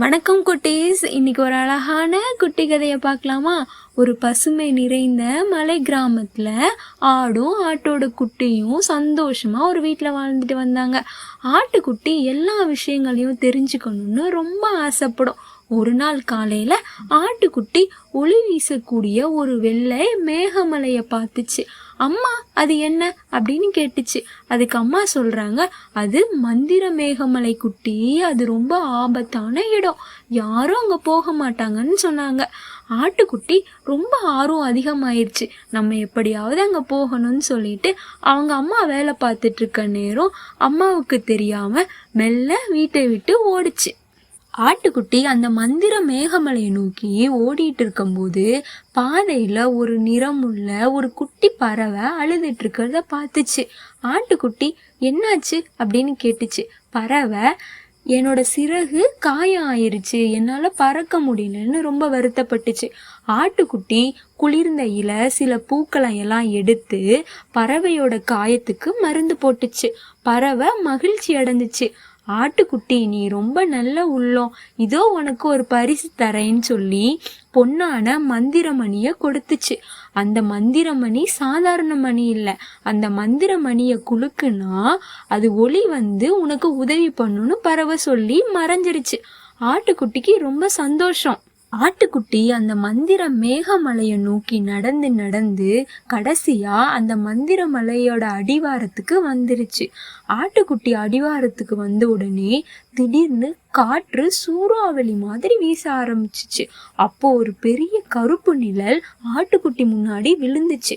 வணக்கம் குட்டீஸ். இன்னைக்கு ஒரு அழகான குட்டி கதையை பார்க்கலாமா? ஒரு பசுமை நிறைந்த மலை கிராமத்தில் ஆடும் ஆட்டோட குட்டியும் சந்தோஷமா ஒரு வீட்டில் வாழ்ந்துட்டு வந்தாங்க. ஆட்டுக்குட்டி எல்லா விஷயங்களையும் தெரிஞ்சுக்கணும்னு ரொம்ப ஆசைப்படும். ஒரு நாள் காலையில் ஆட்டுக்குட்டி ஒளி வீசக்கூடிய ஒரு வெள்ளை மேகமலையை பார்த்துச்சு. அம்மா, அது என்ன அப்படின்னு கேட்டுச்சு. அதுக்கு அம்மா சொல்றாங்க, அது மந்திர மேகமலை குட்டி, அது ரொம்ப ஆபத்தான இடம், யாரும் அங்க போக மாட்டாங்கன்னு சொன்னாங்க. ஆட்டுக்குட்டி ரொம்ப ஆர்வம் அதிகமாயிருச்சு. நம்ம எப்படியாவது அங்க போகணும்னு சொல்லிட்டு அவங்க அம்மா வேலை பார்த்துட்டு இருக்க நேரம் அம்மாவுக்கு தெரியாம மெல்ல வீட்டை விட்டு ஓடிச்சு. ஆட்டுக்குட்டி அந்த மந்திர மேகமலையை நோக்கி ஓடிட்டு இருக்கும்போது பாதையில ஒரு நிறமுள்ள ஒரு குட்டி பறவை அழுதுட்டு இருக்கிறத பார்த்துச்சு. ஆட்டுக்குட்டி என்னாச்சு அப்படின்னு கேட்டுச்சு. பறவை, என்னோட சிறகு காயம் ஆயிருச்சு, என்னால் பறக்க முடியலன்னு ரொம்ப வருத்தப்பட்டுச்சு. ஆட்டுக்குட்டி குளிர்ந்த சில பூக்களை எல்லாம் எடுத்து பறவையோட காயத்துக்கு மருந்து போட்டுச்சு. பறவை மகிழ்ச்சி அடைஞ்சிச்சு. ஆட்டுக்குட்டி, நீ ரொம்ப நல்ல உள்ளம், இதோ உனக்கு ஒரு பரிசு தரேன்னு சொல்லி பொன்னான மந்திரமணியை கொடுத்துச்சு. அந்த மந்திரமணி சாதாரண மணி இல்லை. அந்த மந்திரமணியை குலுக்குனா அது ஒளி வந்து உனக்கு உதவி பண்ணுன்னு பறவை சொல்லி மறைஞ்சிருச்சு. ஆட்டுக்குட்டிக்கு ரொம்ப சந்தோஷம். ஆட்டுக்குட்டி அந்த மந்திர மேகமலையை நோக்கி நடந்து நடந்து கடைசியா அந்த மந்திர மலையோட அடிவாரத்துக்கு வந்துருச்சு. ஆட்டுக்குட்டி அடிவாரத்துக்கு வந்த உடனே திடீர்னு காற்று சூறாவளி மாதிரி வீச ஆரம்பிச்சிச்சு. அப்போ ஒரு பெரிய கருப்பு நிழல் ஆட்டுக்குட்டி முன்னாடி விழுந்துச்சு.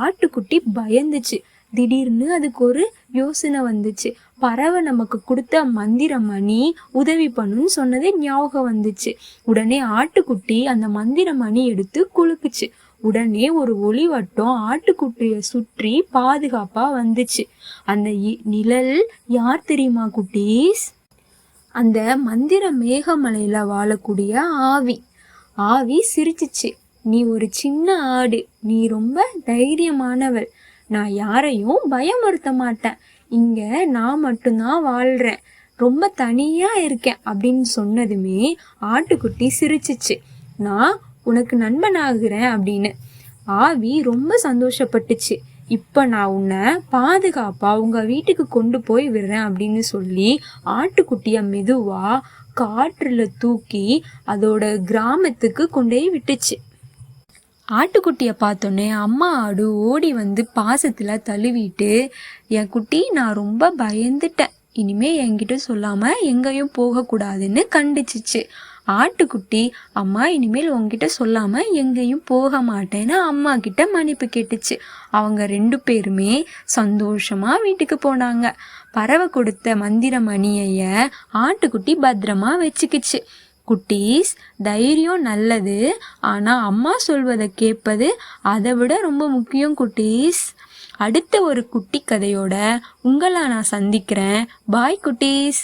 ஆட்டுக்குட்டி பயந்துச்சு. திடீர்னு அதுக்கு ஒரு யோசனை வந்துச்சு. பறவை நமக்கு கொடுத்த மந்திரமணி உதவி பண்ணுன்னு சொன்னதே ஞாபகம் வந்துச்சு. உடனே ஆட்டுக்குட்டி அந்த மந்திரமணி எடுத்து குலுக்குச்சு. உடனே ஒரு ஒளிவட்டம் ஆட்டுக்குட்டியை சுற்றி பாதுகாப்பா வந்துச்சு. அந்த நிழல் யார் தெரியுமா குட்டீஸ்? அந்த மந்திர மேகமலையில வாழக்கூடிய ஆவி. ஆவி சிரிச்சிச்சு. நீ ஒரு சின்ன ஆடு, நீ ரொம்ப தைரியமானவள், நான் யாரையும் பயமுறுத்த மாட்டேன், இங்க நான் மட்டும்தான் வாழ்றேன், ரொம்ப தனியா இருக்கேன் அப்படின்னு சொன்னதுமே ஆட்டுக்குட்டி சிரிச்சிச்சு. நான் உனக்கு நண்பனாகிறேன் அப்படின்னு. ஆவி ரொம்ப சந்தோஷப்பட்டுச்சு. இப்ப நான் உன்னை பாதுகாப்பா உங்க வீட்டுக்கு கொண்டு போய் விடுறேன் அப்படின்னு சொல்லி ஆட்டுக்குட்டிய மெதுவா காற்றுல தூக்கி அதோட கிராமத்துக்கு கொண்டே விட்டுச்சு. ஆட்டுக்குட்டியை பார்த்தோன்னே அம்மா ஆடு ஓடி வந்து பாசத்தில் தழுவிட்டு, என் குட்டி, நான் ரொம்ப பயந்துட்டேன், இனிமே என்கிட்ட சொல்லாம எங்கேயும் போகக்கூடாதுன்னு கண்டிச்சிச்சு. ஆட்டுக்குட்டி, அம்மா இனிமேல் உங்ககிட்ட சொல்லாம எங்கேயும் போக மாட்டேன்னு அம்மா கிட்ட மன்னிப்பு கேட்டுச்சு. அவங்க 2 பேருமே சந்தோஷமா வீட்டுக்கு போனாங்க. பறவை கொடுத்த மந்திர மணியைய ஆட்டுக்குட்டி பத்திரமா வச்சுக்கிச்சு. குட்டீஸ், தைரியம் நல்லது, ஆனா அம்மா சொல்வதை கேட்பது அதை விட ரொம்ப முக்கியம் குட்டீஸ். அடுத்த ஒரு குட்டி கதையோட உங்களை நான் சந்திக்கிறேன். பாய் குட்டீஸ்.